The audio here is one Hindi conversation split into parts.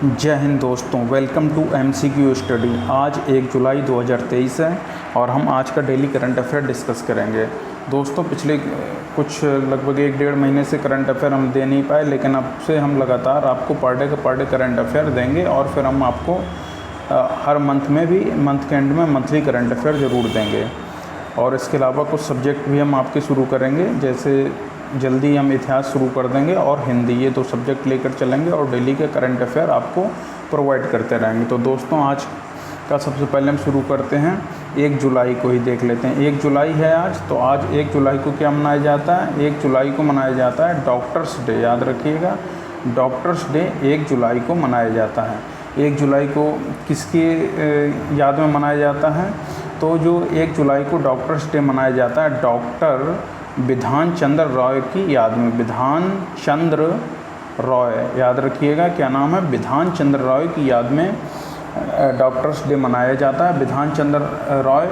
जय हिंद दोस्तों, वेलकम टू MCQ स्टडी। आज 1 जुलाई 2023 है और हम आज का डेली करंट अफेयर डिस्कस करेंगे। दोस्तों पिछले कुछ लगभग 1-1.5 महीने से करंट अफेयर हम दे नहीं पाए, लेकिन अब से हम लगातार आपको पर डे करंट अफेयर देंगे और फिर हम आपको हर मंथ में भी मंथ के एंड में मंथली करंट अफेयर ज़रूर देंगे। और इसके अलावा कुछ सब्जेक्ट भी हम आपके शुरू करेंगे, जैसे जल्दी हम इतिहास शुरू कर देंगे और हिंदी, ये 2 सब्जेक्ट लेकर चलेंगे और डेली के करंट अफेयर आपको प्रोवाइड करते रहेंगे। तो दोस्तों आज का सबसे पहले हम शुरू करते हैं 1 जुलाई को ही देख लेते हैं। 1 जुलाई है आज, तो आज 1 जुलाई को क्या मनाया जाता है? 1 जुलाई को मनाया जाता है डॉक्टर्स डे। याद रखिएगा, डॉक्टर्स डे 1 जुलाई को मनाया जाता है। 1 जुलाई को किसकी याद में मनाया जाता है? तो जो 1 जुलाई को डॉक्टर्स डे मनाया जाता है, डॉक्टर विधान चंद्र रॉय की याद में। विधान चंद्र रॉय, याद रखिएगा क्या नाम है? विधान चंद्र रॉय की याद में डॉक्टर्स डे मनाया जाता है। विधान चंद्र रॉय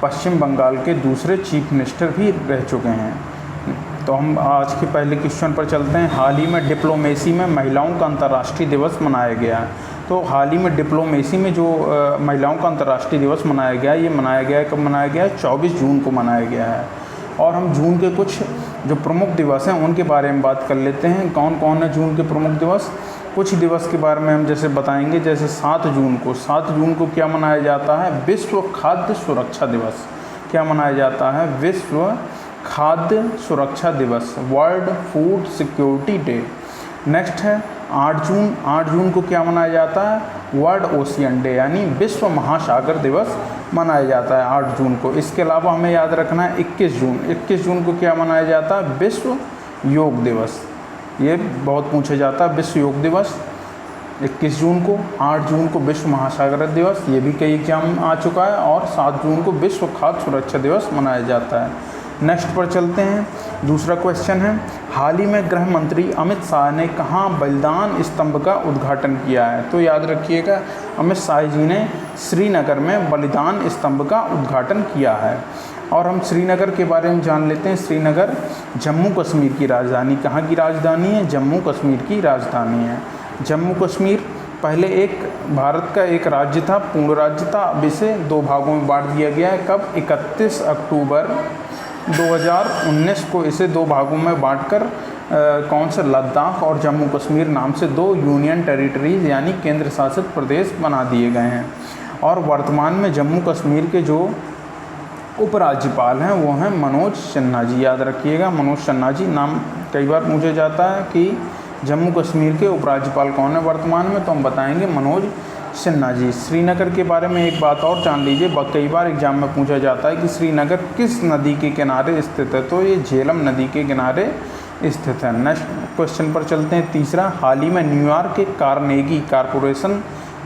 पश्चिम बंगाल के दूसरे चीफ मिनिस्टर भी रह चुके हैं। तो हम आज के पहले क्वेश्चन पर चलते हैं। हाल ही में डिप्लोमेसी में महिलाओं का अंतर्राष्ट्रीय दिवस मनाया गया है। तो हाल ही में डिप्लोमेसी में जो महिलाओं का अंतर्राष्ट्रीय दिवस मनाया गया है, ये मनाया गया है, कब मनाया गया है? 24 जून को मनाया गया है। और हम जून के कुछ जो प्रमुख दिवस हैं उनके बारे में बात कर लेते हैं। कौन कौन है जून के प्रमुख दिवस? कुछ दिवस के बारे में हम जैसे बताएंगे, जैसे 7 जून को क्या मनाया जाता है? विश्व खाद्य सुरक्षा दिवस। क्या मनाया जाता है? विश्व खाद्य सुरक्षा दिवस, world food security day. Next है 8 जून को क्या मनाया जाता है? वर्ल्ड ओशियन डे, यानी विश्व महासागर दिवस मनाया जाता है 8 जून को। इसके अलावा हमें याद रखना है 21 जून को क्या मनाया जाता है? विश्व योग दिवस। ये बहुत पूछा जाता है, विश्व योग दिवस 21 जून को। 8 जून को विश्व महासागर दिवस, ये भी कई एग्जाम आ चुका है। और 7 जून को विश्व खाद्य सुरक्षा दिवस मनाया जाता है। नेक्स्ट पर चलते हैं। दूसरा क्वेश्चन है, हाल ही में गृह मंत्री अमित शाह ने कहाँ बलिदान स्तंभ का उद्घाटन किया है? तो याद रखिएगा, अमित शाह जी ने श्रीनगर में बलिदान स्तंभ का उद्घाटन किया है। और हम श्रीनगर के बारे में जान लेते हैं। श्रीनगर जम्मू कश्मीर की राजधानी, कहाँ की राजधानी है? जम्मू कश्मीर की राजधानी है। जम्मू कश्मीर पहले एक भारत का एक राज्य था, पूर्ण राज्य था। अब इसे 2 भागों में बांट दिया गया है। कब? 31 अक्टूबर 2019 को इसे 2 भागों में बांटकर कौन से लद्दाख और जम्मू कश्मीर नाम से 2 यूनियन टेरिटरीज यानी केंद्र शासित प्रदेश बना दिए गए हैं। और वर्तमान में जम्मू कश्मीर के जो उपराज्यपाल हैं वो हैं मनोज सिन्हा जी। याद रखिएगा, मनोज सिन्हा जी नाम कई बार पूछा जाता है कि जम्मू कश्मीर के उपराज्यपाल कौन है वर्तमान में, तो हम बताएंगे मनोज सिन्हा जी। श्रीनगर के बारे में एक बात और जान लीजिए, कई बार एग्जाम में पूछा जाता है कि श्रीनगर किस नदी के किनारे स्थित है? तो ये झेलम नदी के किनारे स्थित है। नेक्स्ट क्वेश्चन पर चलते हैं। तीसरा, हाल ही में न्यूयॉर्क के कार्नेगी कॉरपोरेशन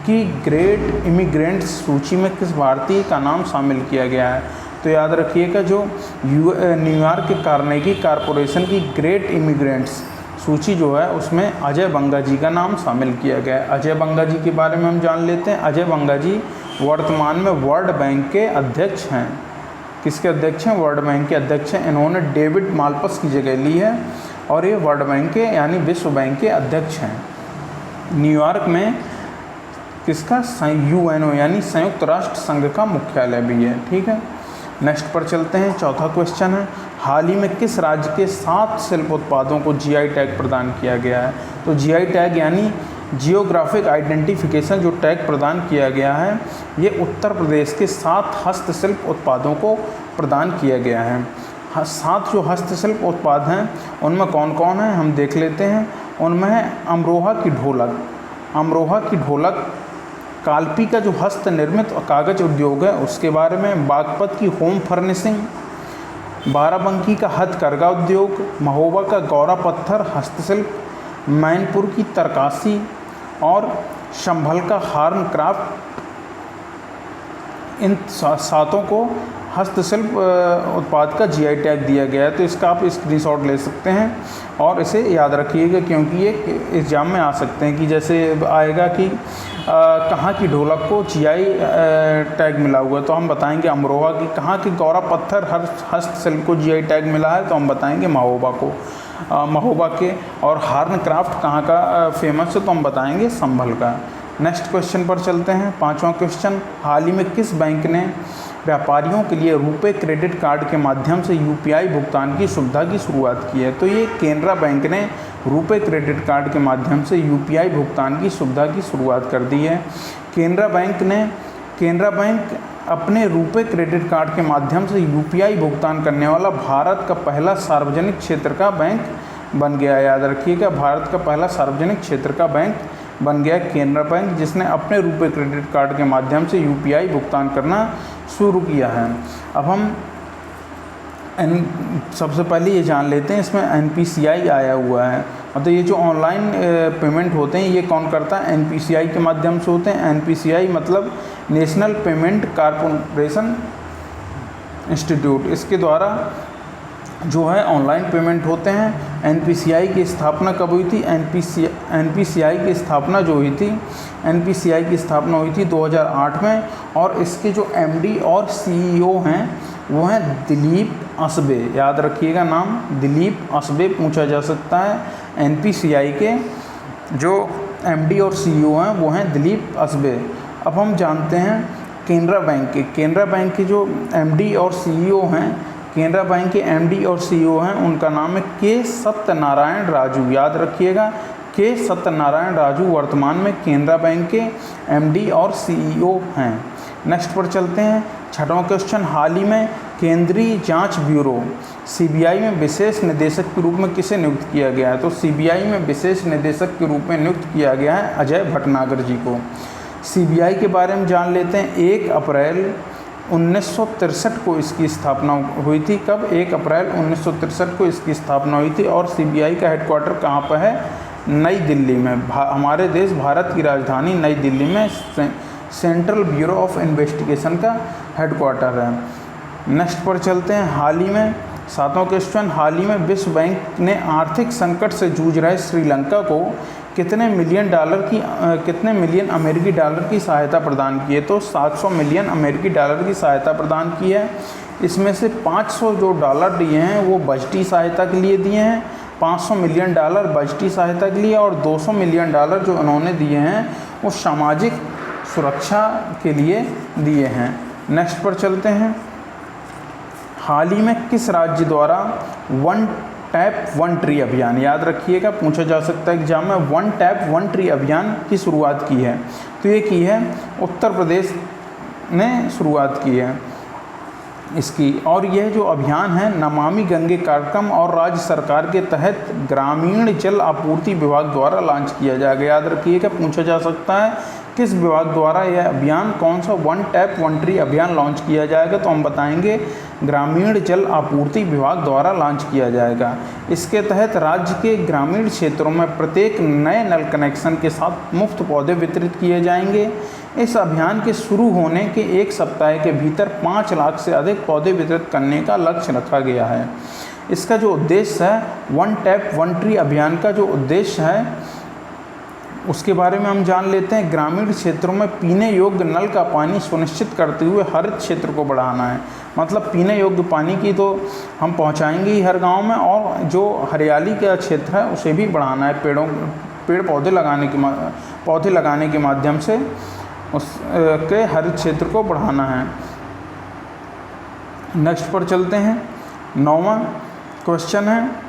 की ग्रेट इमिग्रेंट्स सूची में किस भारतीय का नाम शामिल किया गया है? तो याद रखिएगा, जो न्यूयॉर्क के कार्नेगी कॉरपोरेशन की ग्रेट इमिग्रेंट्स सूची जो है उसमें अजय बंगा जी का नाम शामिल किया गया है। अजय बंगा जी के बारे में हम जान लेते हैं। अजय बंगा जी वर्तमान में वर्ल्ड बैंक के अध्यक्ष हैं। किसके अध्यक्ष हैं? वर्ल्ड बैंक के अध्यक्ष हैं। इन्होंने डेविड माल्पस की जगह ली है और ये वर्ल्ड बैंक के यानी विश्व बैंक के अध्यक्ष हैं। न्यूयॉर्क में किसका? UNO यानी संयुक्त राष्ट्र संघ का मुख्यालय भी है। ठीक है, नेक्स्ट पर चलते हैं। चौथा क्वेश्चन है, हाल ही में किस राज्य के 7 शिल्प उत्पादों को GI टैग प्रदान किया गया है? तो GI टैग यानी जियोग्राफिक आइडेंटिफिकेशन जो टैग प्रदान किया गया है, ये उत्तर प्रदेश के 7 हस्तशिल्प उत्पादों को प्रदान किया गया है। 7 जो हस्तशिल्प उत्पाद हैं उनमें कौन कौन है हम देख लेते हैं। उनमें है अमरोहा की ढोलक, कालपी का जो हस्त निर्मित कागज उद्योग है उसके बारे में, बागपत की होम फर्निशिंग, बाराबंकी का हथकरघा उद्योग, महोबा का गौरा पत्थर हस्तशिल्प, मैनपुर की तरकासी और संभल का हार्न क्राफ्ट। इन 7 को हस्तशिल्प उत्पाद का GI टैग दिया गया है। तो इसका आप स्क्रीनशॉट ले सकते हैं और इसे याद रखिएगा, क्योंकि ये एग्जाम में आ सकते हैं कि जैसे आएगा कि कहाँ की ढोलक को GI टैग मिला हुआ है, तो हम बताएंगे अमरोहा की। कहाँ की गौरा पत्थर हस्तशिल्प को GI टैग मिला है, तो हम बताएंगे महोबा को। महोबा के। और हार्न क्राफ्ट कहाँ का फेमस है, तो हम बताएंगे संभल का। नेक्स्ट क्वेश्चन पर चलते हैं। 5वां क्वेश्चन, हाल ही में किस बैंक ने व्यापारियों के लिए रुपे क्रेडिट कार्ड के माध्यम से यूपीआई भुगतान की सुविधा की शुरुआत की है? तो ये केनरा बैंक ने रुपे क्रेडिट कार्ड के माध्यम से यूपीआई भुगतान की सुविधा की शुरुआत कर दी है। केनरा बैंक अपने रुपे क्रेडिट कार्ड के माध्यम से यूपीआई भुगतान करने वाला भारत का पहला सार्वजनिक क्षेत्र का बैंक बन गया। याद रखिएगा, भारत का पहला सार्वजनिक क्षेत्र का बैंक बन गया केनरा बैंक, जिसने अपने रुपे क्रेडिट कार्ड के माध्यम से यूपीआई भुगतान करना शुरू किया है। अब हम सबसे पहले ये जान लेते हैं, इसमें एनपीसीआई आया हुआ है। मतलब ये जो ऑनलाइन पेमेंट होते हैं ये कौन करता है? एनपीसीआई के माध्यम से होते हैं। एनपीसीआई मतलब नेशनल पेमेंट कॉर्पोरेशन इंस्टीट्यूट, इसके द्वारा जो है ऑनलाइन पेमेंट होते हैं। एनपीसीआई की स्थापना कब हुई थी? एनपीसीआई की स्थापना जो हुई थी, एनपीसीआई की स्थापना हुई थी 2008 में। और इसके जो एमडी और सीईओ हैं वो हैं दिलीप असबे। याद रखिएगा नाम, दिलीप असबे पूछा जा सकता है। एनपीसीआई के जो एमडी और सीईओ हैं वो हैं दिलीप असबे। अब हम जानते हैं केनरा बैंक के जो एमडी और सीईओ हैं, केनरा बैंक के एमडी और सीईओ हैं, उनका नाम है के सत्यनारायण राजू। याद रखिएगा, के सत्यनारायण राजू वर्तमान में केनरा बैंक के एमडी और सीईओ हैं। नेक्स्ट पर चलते हैं। 6वां क्वेश्चन, हाल ही में केंद्रीय जांच ब्यूरो सीबीआई में विशेष निदेशक के रूप में किसे नियुक्त किया गया है? तो सीबीआई में विशेष निदेशक के रूप में नियुक्त किया गया है अजय भटनागर जी को। सीबीआई के बारे में जान लेते हैं। 1 अप्रैल 1963 को इसकी स्थापना हुई थी। कब? 1 अप्रैल 1963 को इसकी स्थापना हुई थी। और सीबीआई का हेडक्वार्टर कहाँ पर है? नई दिल्ली में। हमारे देश भारत की राजधानी नई दिल्ली में सेंट्रल ब्यूरो ऑफ इन्वेस्टिगेशन का हेडक्वार्टर है। नेक्स्ट पर चलते हैं। हाल ही में 7वां क्वेश्चन, हाल ही में विश्व बैंक ने आर्थिक संकट से जूझ रहे श्रीलंका को कितने मिलियन अमेरिकी डॉलर की सहायता प्रदान की है? तो 700 मिलियन अमेरिकी डॉलर की सहायता प्रदान की है। इसमें से 500 जो डॉलर दिए हैं वो बजटी सहायता के लिए दिए हैं, 500 मिलियन डॉलर बजटी सहायता के लिए, और 200 मिलियन डॉलर जो उन्होंने दिए हैं वो सामाजिक सुरक्षा के लिए दिए हैं। नेक्स्ट पर चलते हैं। हाल ही में किस राज्य द्वारा वन टैप वन ट्री अभियान, याद रखिएगा पूछा जा सकता है एग्जाम में, वन टैप वन ट्री अभियान की शुरुआत की है? तो ये की है उत्तर प्रदेश ने शुरुआत की है इसकी। और यह जो अभियान है नमामि गंगे कार्यक्रम और राज्य सरकार के तहत ग्रामीण जल आपूर्ति विभाग द्वारा लॉन्च किया जाएगा। याद रखिएगा पूछा जा सकता है किस विभाग द्वारा यह अभियान, कौन सा वन टैप वन ट्री अभियान लॉन्च किया जाएगा? तो हम बताएंगे ग्रामीण जल आपूर्ति विभाग द्वारा लॉन्च किया जाएगा। इसके तहत राज्य के ग्रामीण क्षेत्रों में प्रत्येक नए नल कनेक्शन के साथ मुफ्त पौधे वितरित किए जाएंगे। इस अभियान के शुरू होने के 1 सप्ताह के भीतर 5 लाख से अधिक पौधे वितरित करने का लक्ष्य रखा गया है। इसका जो उद्देश्य है, वन टैप वन ट्री अभियान का जो उद्देश्य है उसके बारे में हम जान लेते हैं। ग्रामीण क्षेत्रों में पीने योग्य नल का पानी सुनिश्चित करते हुए हरित क्षेत्र को बढ़ाना है। मतलब पीने योग्य पानी की तो हम पहुंचाएंगे ही हर गांव में, और जो हरियाली का क्षेत्र है उसे भी बढ़ाना है। पेड़ पौधे लगाने के माध्यम से उसके हरित क्षेत्र को बढ़ाना है। नेक्स्ट पर चलते हैं। 9वां क्वेश्चन है,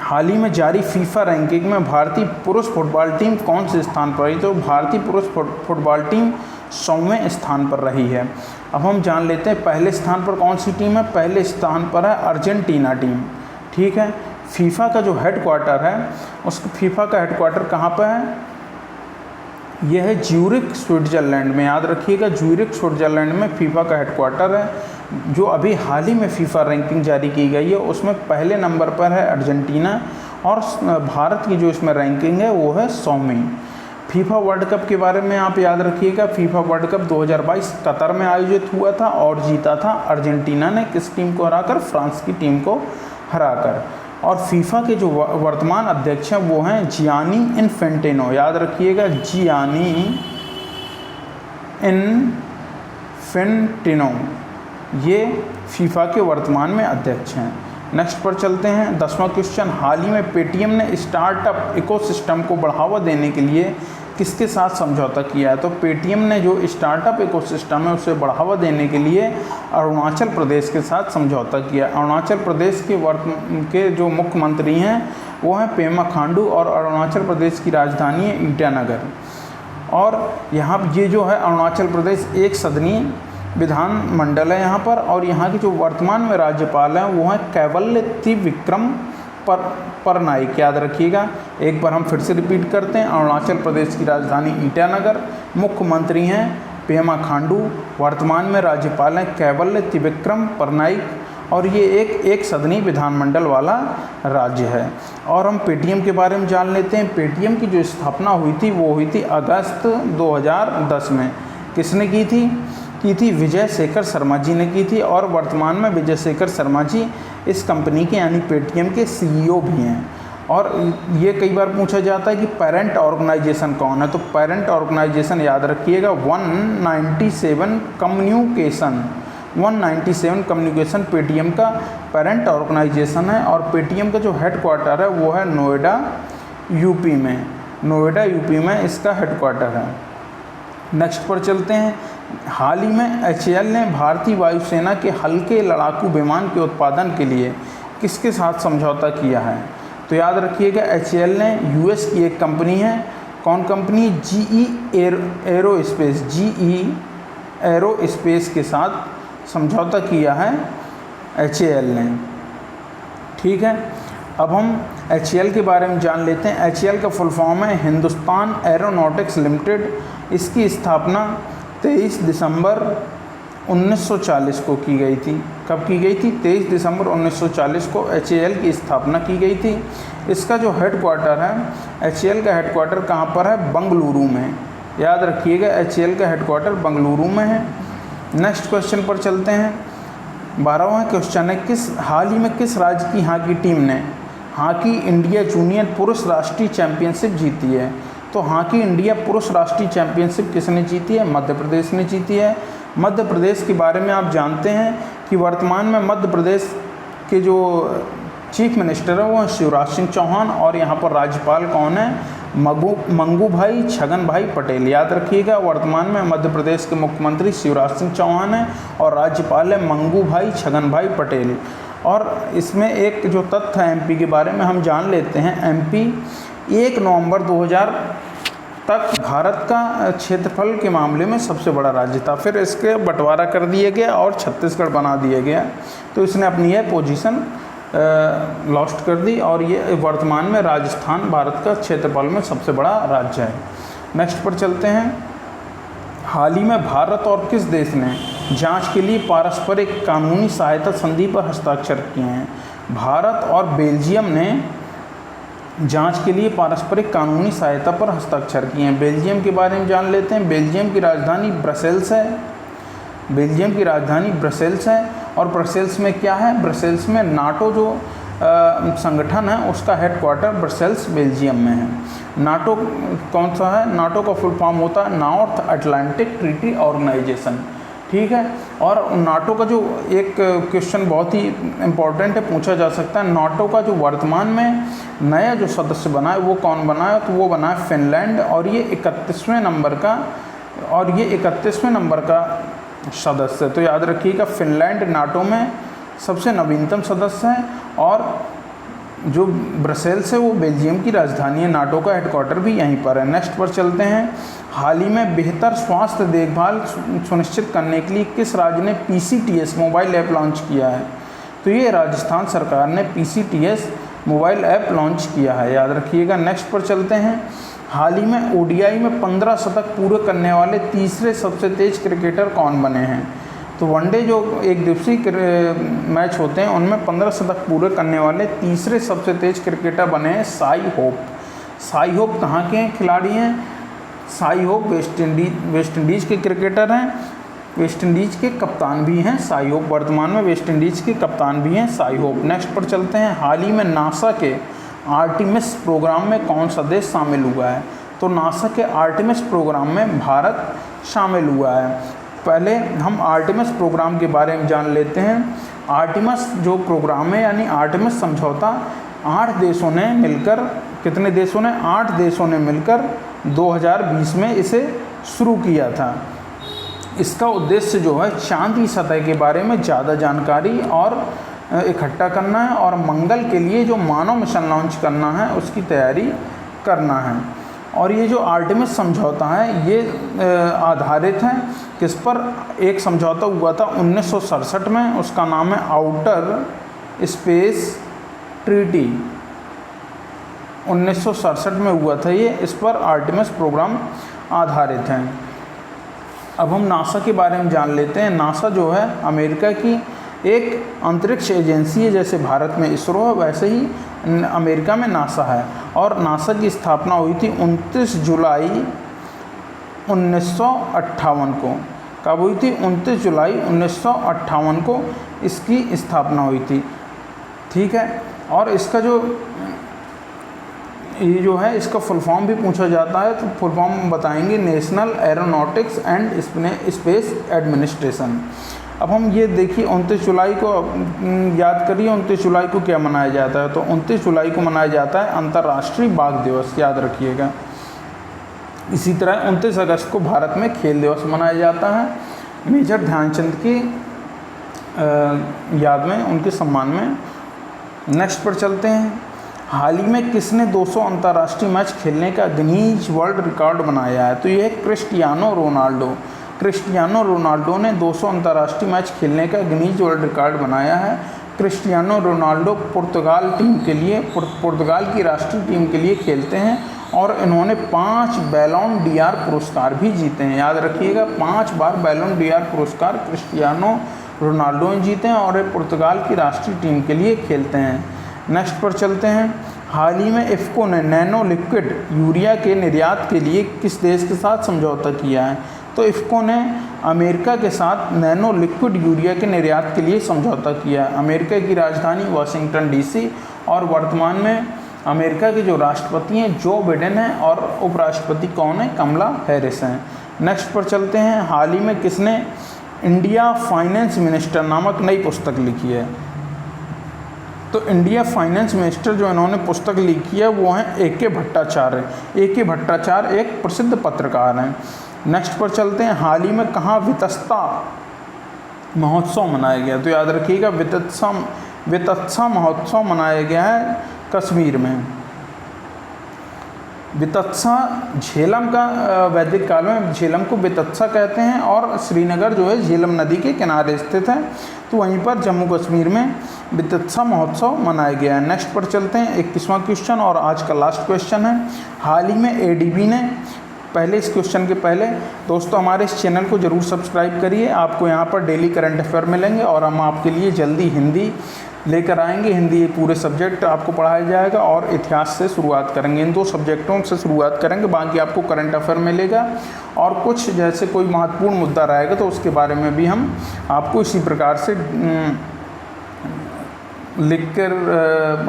हाल ही में जारी फीफा रैंकिंग में भारतीय पुरुष फुटबॉल टीम कौन से स्थान पर रही? तो भारतीय पुरुष फुटबॉल टीम 100वें स्थान पर रही है। अब हम जान लेते हैं पहले स्थान पर कौन सी टीम है। पहले स्थान पर है अर्जेंटीना टीम। ठीक है। फीफा का जो हेडक्वार्टर है फीफा का हेडक्वार्टर कहाँ पर है? यह है ज्यूरिख स्विट्ज़रलैंड में। याद रखिएगा ज्यूरिख स्विट्ज़रलैंड में फीफा का हेडक्वार्टर है। जो अभी हाल ही में फीफा रैंकिंग जारी की गई है उसमें पहले नंबर पर है अर्जेंटीना, और भारत की जो इसमें रैंकिंग है वो है 100वीं। फीफा वर्ल्ड कप के बारे में आप याद रखिएगा, फीफा वर्ल्ड कप 2022 कतर में आयोजित हुआ था और जीता था अर्जेंटीना ने किस टीम को हराकर? फ्रांस की टीम को हराकर। और फीफा के जो वर्तमान अध्यक्ष हैं वो हैं जियानी इन्फेंटिनो। याद रखिएगा जियानी इन्फेंटिनो, ये फीफा के वर्तमान में अध्यक्ष हैं। नेक्स्ट पर चलते हैं। 10वां क्वेश्चन, हाल ही में पेटीएम ने स्टार्टअप इकोसिस्टम को बढ़ावा देने के लिए किसके साथ समझौता किया है? तो पेटीएम ने जो स्टार्टअप इकोसिस्टम है उसे बढ़ावा देने के लिए अरुणाचल प्रदेश के साथ समझौता किया। अरुणाचल प्रदेश के जो मुख्यमंत्री हैं वो हैं पेमा खांडू और अरुणाचल प्रदेश की राजधानी है ईटानगर। और यहाँ ये जो है अरुणाचल प्रदेश एक सदनीय विधानमंडल है यहाँ पर, और यहाँ के जो वर्तमान में राज्यपाल हैं वो हैं कैवल्य त्रिविक्रम परनाइक। याद रखिएगा, एक बार हम फिर से रिपीट करते हैं। अरुणाचल प्रदेश की राजधानी ईटानगर, मुख्यमंत्री हैं पेमा खांडू, वर्तमान में राज्यपाल हैं कैवल्य त्रिविक्रम परनाइक, और ये एक सदनीय विधानमंडल वाला राज्य है। और हम पेटीएम के बारे में जान लेते हैं। पेटीएम की जो स्थापना हुई थी वो हुई थी अगस्त 2010 में। किसने की थी विजय शेखर शर्मा जी ने की थी, और वर्तमान में विजय शेखर शर्मा जी इस कंपनी के यानी पेटीएम के सीईओ भी हैं। और ये कई बार पूछा जाता है कि पेरेंट ऑर्गेनाइजेशन कौन है, तो पेरेंट ऑर्गेनाइजेशन याद रखिएगा 197 कम्युनिकेशन पेटीएम का पेरेंट ऑर्गेनाइजेशन है। और पेटीएम का जो हेडक्वार्टर है वो है नोएडा यूपी में इसका हेडक्वार्टर है। नेक्स्ट पर चलते हैं। हाल ही में एचएएल ने भारतीय वायुसेना के हल्के लड़ाकू विमान के उत्पादन के लिए किसके साथ समझौता किया है? तो याद रखिएगा एचएएल ने यूएस की एक कंपनी है, कौन कंपनी? जीई एरोस्पेस के साथ समझौता किया है एचएएल ने। ठीक है, अब हम एचएएल के बारे में जान लेते हैं। एचएएल का फुल फॉर्म है हिंदुस्तान एरोनॉटिक्स लिमिटेड। इसकी स्थापना 23 दिसंबर 1940 को की गई थी। कब की गई थी? 23 दिसंबर 1940 को एचएएल की स्थापना की गई थी। इसका जो हेडक्वार्टर है, एचएएल का हेडक्वार्टर कहाँ पर है? बंगलुरु में। याद रखिएगा एचएएल का हेडक्वार्टर बंगलुरु में है। नेक्स्ट क्वेश्चन पर चलते हैं। 12वां क्वेश्चन है, हाल ही में किस राज्य की हॉकी टीम ने हॉकी इंडिया जूनियर पुरुष राष्ट्रीय चैंपियनशिप जीती है? तो हॉकी इंडिया पुरुष राष्ट्रीय चैंपियनशिप किसने जीती है? मध्य प्रदेश ने जीती है। मध्य प्रदेश के बारे में आप जानते हैं कि वर्तमान में मध्य प्रदेश के जो चीफ मिनिस्टर है वो शिवराज सिंह चौहान, और यहाँ पर राज्यपाल कौन है? मंगू भाई छगन भाई पटेल। याद रखिएगा वर्तमान में मध्य प्रदेश के मुख्यमंत्री शिवराज सिंह चौहान है और राज्यपाल है मंगू भाई छगन भाई पटेल। और इसमें एक जो तथ्य है एमपी के बारे में हम जान लेते हैं। एमपी 1 नवंबर 2000 तक भारत का क्षेत्रफल के मामले में सबसे बड़ा राज्य था। फिर इसके बंटवारा कर दिया गया और छत्तीसगढ़ बना दिया गया, तो इसने अपनी यह पोजीशन लॉस्ट कर दी, और ये वर्तमान में राजस्थान भारत का क्षेत्रफल में सबसे बड़ा राज्य है। नेक्स्ट पर चलते हैं। हाल ही में भारत और किस देश ने जांच के लिए पारस्परिक कानूनी सहायता संधि पर हस्ताक्षर किए हैं? भारत और बेल्जियम ने जांच के लिए पारस्परिक कानूनी सहायता पर हस्ताक्षर किए हैं। बेल्जियम के बारे में जान लेते हैं। बेल्जियम की राजधानी ब्रसेल्स है। और ब्रसेल्स में क्या है? ब्रसेल्स में नाटो जो संगठन है उसका हेडक्वार्टर ब्रसेल्स बेल्जियम में है। नाटो कौन सा है? नाटो का फुल फॉर्म होता है नॉर्थ अटलांटिक ट्रीटी ऑर्गेनाइजेशन। ठीक है, और नाटो का जो एक क्वेश्चन बहुत ही इम्पोर्टेंट है, पूछा जा सकता है, नाटो का जो वर्तमान में नया जो सदस्य बना है वो कौन बना है? तो वो बना है फिनलैंड, और ये 31वें नंबर का सदस्य। तो याद रखिएगा फिनलैंड नाटो में सबसे नवीनतम सदस्य है, और जो ब्रसेल्स है वो बेल्जियम की राजधानी है। नाटो का हेडक्वार्टर भी यहीं पर है। नेक्स्ट पर चलते हैं। हाल ही में बेहतर स्वास्थ्य देखभाल सुनिश्चित करने के लिए किस राज्य ने PCTS मोबाइल ऐप लॉन्च किया है? तो ये राजस्थान सरकार ने PCTS मोबाइल ऐप लॉन्च किया है। याद रखिएगा। नेक्स्ट पर चलते हैं। हाल ही में ODI में 15 शतक पूरे करने वाले तीसरे सबसे तेज क्रिकेटर कौन बने हैं? तो वनडे जो एक दिवसीय मैच होते हैं उनमें 15 शतक पूरे करने वाले तीसरे सबसे तेज क्रिकेटर बने हैं साई होप कहाँ के खिलाड़ी हैं? साई होप वेस्ट इंडीज़ के क्रिकेटर हैं, वेस्ट इंडीज़ के कप्तान भी हैं साई होप। वर्तमान में वेस्ट इंडीज़ के कप्तान भी हैं साई होप। नेक्स्ट पर चलते हैं। हाल ही में नासा के आर्टिमिस प्रोग्राम में कौन सा देश शामिल हुआ है? तो नासा के आर्टिमिस प्रोग्राम में भारत शामिल हुआ है। पहले हम आर्टेमिस प्रोग्राम के बारे में जान लेते हैं। आर्टेमिस जो प्रोग्राम है यानी आर्टेमिस समझौता 8 देशों ने मिलकर, कितने देशों ने? 8 देशों ने मिलकर 2020 में इसे शुरू किया था। इसका उद्देश्य जो है चांद की सतह के बारे में ज़्यादा जानकारी और इकट्ठा करना है और मंगल के लिए जो मानव मिशन लॉन्च करना है उसकी तैयारी करना है। और ये जो आर्टेमिस समझौता है ये आधारित है किस पर? एक समझौता हुआ था 1967 में, उसका नाम है आउटर स्पेस ट्रीटी। 1967 में हुआ था ये, इस पर आर्टेमिस प्रोग्राम आधारित है। अब हम नासा के बारे में जान लेते हैं। नासा जो है अमेरिका की एक अंतरिक्ष एजेंसी है। जैसे भारत में इसरो है वैसे ही अमेरिका में नासा है। और नासा की स्थापना हुई थी 29 जुलाई 1958 को। कब हुई थी? 29 जुलाई 1958 को इसकी स्थापना हुई थी। ठीक है। और इसका ये जो है इसका फुल फॉर्म भी पूछा जाता है, तो फुल फॉर्म बताएंगे, national aeronautics and space administration. अब हम ये देखिए 29 जुलाई को याद करिए, 29 जुलाई को क्या मनाया जाता है? तो 29 जुलाई को मनाया जाता है अंतर्राष्ट्रीय बाघ दिवस, याद रखिएगा। इसी तरह 29 अगस्त को भारत में खेल दिवस मनाया जाता है, मेजर ध्यानचंद की याद में, उनके सम्मान में। नेक्स्ट पर चलते हैं। हाल ही में किसने 200 अंतर्राष्ट्रीय मैच खेलने का गिनीज वर्ल्ड रिकॉर्ड बनाया है? तो ये है क्रिस्टियानो रोनाल्डो। क्रिस्टियानो रोनाल्डो ने 200 अंतर्राष्ट्रीय मैच खेलने का गिनीज वर्ल्ड रिकॉर्ड बनाया है। क्रिस्टियानो रोनाल्डो पुर्तगाल की राष्ट्रीय टीम के लिए खेलते हैं और इन्होंने 5 बैलोन डी'आर पुरस्कार भी जीते हैं। याद रखिएगा, 5 बार बैलोन डी'आर पुरस्कार क्रिस्टियानो रोनाल्डो ने जीते हैं और ये पुर्तगाल की राष्ट्रीय टीम के लिए खेलते हैं। नेक्स्ट पर चलते हैं। हाल ही में इफ़को ने नैनो लिक्विड यूरिया के निर्यात के लिए किस देश के साथ समझौता किया है? तो इफ़को ने अमेरिका के साथ नैनो लिक्विड यूरिया के निर्यात के लिए समझौता किया है। अमेरिका की राजधानी वाशिंगटन डीसी और वर्तमान में अमेरिका के जो राष्ट्रपति हैं जो बाइडेन हैं और उपराष्ट्रपति कौन है? कमला हैरिस हैं। नेक्स्ट पर चलते हैं। हाल ही में किसने इंडिया फाइनेंस मिनिस्टर नामक नई पुस्तक लिखी है? तो इंडिया फाइनेंस मिनिस्टर जो इन्होंने पुस्तक लिखी है वो हैं ए.के. भट्टाचार्य। ए.के. भट्टाचार्य एक प्रसिद्ध पत्रकार हैं। नेक्स्ट पर चलते हैं। हाल ही में कहाँ वित्तस्ता महोत्सव मनाया गया? तो याद रखिएगा वित्तस्ता महोत्सव मनाया गया है कश्मीर में। वित्तस्ता झेलम का वैदिक काल में झेलम को वित्तस्ता कहते हैं और श्रीनगर जो है झेलम नदी के किनारे स्थित है, तो वहीं पर जम्मू कश्मीर में वित्तस्ता महोत्सव मनाया गया है। नेक्स्ट पर चलते हैं। 21वां क्वेश्चन और आज का लास्ट क्वेश्चन है। हाल ही में एडीबी ने, पहले इस क्वेश्चन के पहले दोस्तों हमारे इस चैनल को ज़रूर सब्सक्राइब करिए। आपको यहाँ पर डेली करंट अफेयर मिलेंगे और हम आपके लिए जल्दी हिंदी लेकर आएंगे। हिंदी पूरे सब्जेक्ट आपको पढ़ाया जाएगा और इतिहास से शुरुआत करेंगे। इन 2 सब्जेक्टों से शुरुआत करेंगे, बाकी आपको करंट अफेयर मिलेगा और कुछ जैसे कोई महत्वपूर्ण मुद्दा रहेगा तो उसके बारे में भी हम आपको इसी प्रकार से लिखकर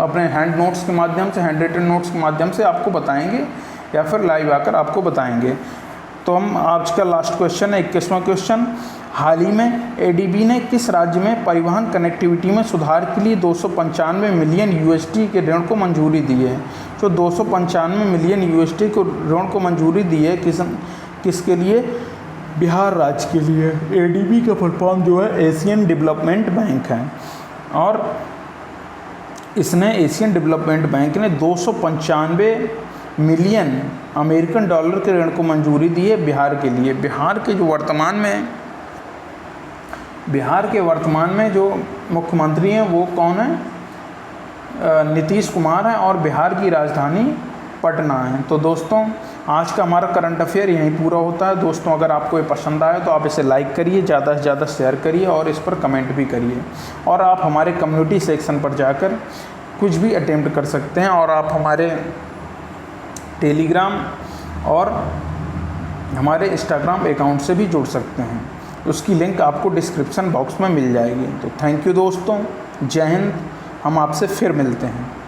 अपने हैंड नोट्स के माध्यम से, हैंड रिटन नोट्स के माध्यम से आपको बताएंगे या फिर लाइव आकर आपको बताएंगे। तो हम आज का लास्ट क्वेश्चन है 21वां क्वेश्चन। हाल ही में एडीबी ने किस राज्य में परिवहन कनेक्टिविटी में सुधार के लिए 295 मिलियन यूएसडी के ऋण को मंजूरी दी है? तो 295 मिलियन यूएसडी को ऋण को मंजूरी दी है किसके लिए? बिहार राज्य के लिए। एडीबी का फुल फॉर्म जो है एशियन डेवलपमेंट बैंक है और इसने एशियन डेवलपमेंट बैंक ने 295 मिलियन अमेरिकन डॉलर के ऋण को मंजूरी दी है बिहार के लिए। बिहार के वर्तमान में जो मुख्यमंत्री हैं वो कौन है? नीतीश कुमार हैं और बिहार की राजधानी पटना है। तो दोस्तों आज का हमारा करंट अफेयर यहीं पूरा होता है। दोस्तों अगर आपको ये पसंद आए तो आप इसे लाइक करिए, ज़्यादा से ज़्यादा शेयर करिए और इस पर कमेंट भी करिए। और आप हमारे कम्युनिटी सेक्शन पर जाकर कुछ भी अटेम्प्ट कर सकते हैं और आप हमारे टेलीग्राम और हमारे इंस्टाग्राम अकाउंट से भी जुड़ सकते हैं। उसकी लिंक आपको डिस्क्रिप्शन बॉक्स में मिल जाएगी। तो थैंक यू दोस्तों, जय हिंद। हम आपसे फिर मिलते हैं।